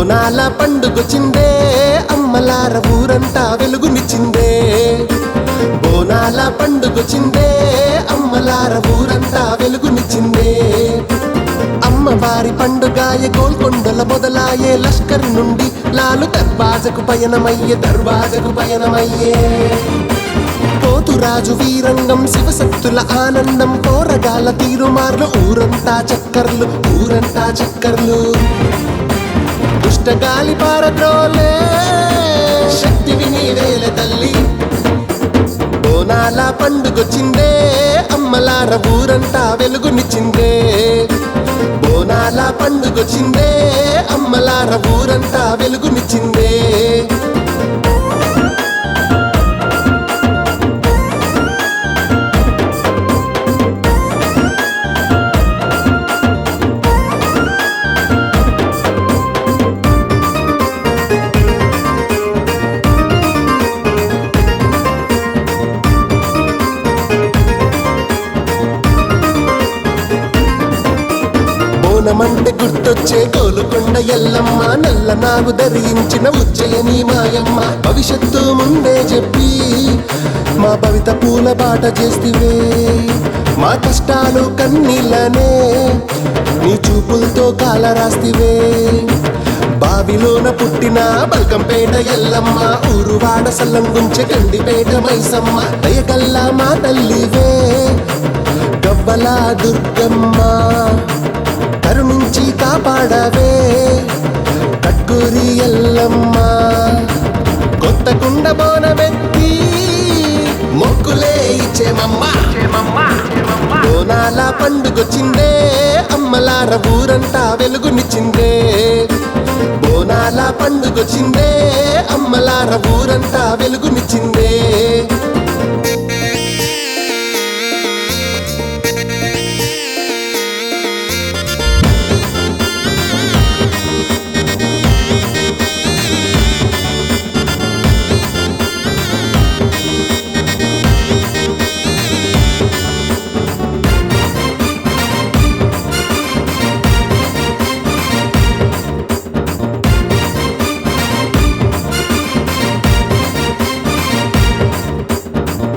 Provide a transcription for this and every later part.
బోనాల పండుగొచ్చిందే అమ్మలార ఊరంతా వెలుగునిచ్చిందే. బోనాల పండుగొచ్చిందే అమ్మలార ఊరంతా వెలుగునిచ్చిందే. అమ్మవారి పండుగాయ గోల్కొండల మొదలాయే లష్కర్ నుండి లాలు దర్వాజకు పయనమయ్యే. పోతురాజు వీరంగం శివశక్తుల ఆనందం పోరగాల తీరుమార్లు ఊరంతా చక్కర్లు. దుష్టగాలి పారద్రోలే శక్తివి నీవేల తల్లి. బోనాల పండుగొచ్చిందే అమ్మలార ఊరంతా వెలుగునిచ్చిందే. బోనాల పండుగొచ్చిందే అమ్మలార ఊరంతా వెలుగునిచ్చిందే. బోనమంటే గుర్తొచ్చే గోలుకొండ ఎల్లమ్మ, నల్ల నాగు ధరించిన ఉజ్జయిని మాయమ్మ. భవిష్యత్తు ముందే చెప్పి మా భవిత పూల బాట చేస్తివే. మా కష్టాలు కన్నీళ్ళనే నీ చూపులతో కాలరాస్తివే. బావిలోన పుట్టిన బల్కంపేట ఎల్లమ్మ, ఊరువాడ సల్లంగుంచె గండిపేట మైసమ్మ. దయగల్లా మా తల్లివే గవ్వల దుర్గమ్మ, కరుణించి కాపాడవే కట్కూరి ఎల్లమ్మ. కొత్త కుండ బోనమెత్తి మొక్కులే ఇచ్చేమమ్మ. బోనాల పండుగొచ్చిందే అమ్మలార ఊరంతా వెలుగునిచ్చిందే. బోనాల పండుగొచ్చిందే అమ్మలార ఊరంతా వెలుగునిచ్చిందే.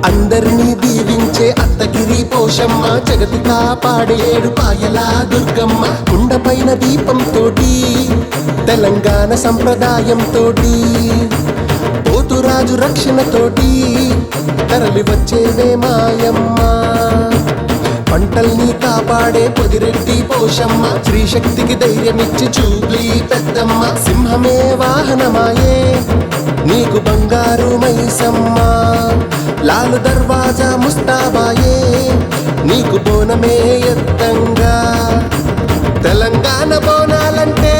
అందరినీ దీవించే అత్తగిరి పోషమ్మ, జగతి కాపాడే ఏడుపాయల దుర్గమ్మ. కుండపైన దీపంతోటి తెలంగాణ సంప్రదాయంతోటి పోతురాజు రక్షణతోటి తరలి వచ్చేవే మాయమ్మ. పంటల్ని కాపాడే పొదిరెడ్డి పోషమ్మ, శ్రీశక్తికి ధైర్యమిచ్చి చూపి పెద్దమ్మ. సింహమే వాహనమాయే నీకు బంగారు మైసమ్మ, లాలు దర్వాజా ముస్తాబాయే నీకు బోనమే ఎత్తంగా. తెలంగాణ బోనాలంటే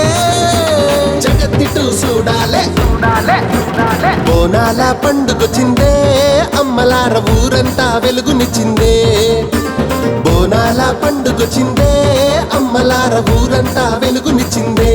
జగత్తిటు చూడాలే. బోనాల పండుగొచ్చిందే అమ్మలార ఊరంతా వెలుగునిచ్చిందే. బోనాల పండుగొచ్చిందే అమ్మలార ఊరంతా వెలుగునిచ్చిందే.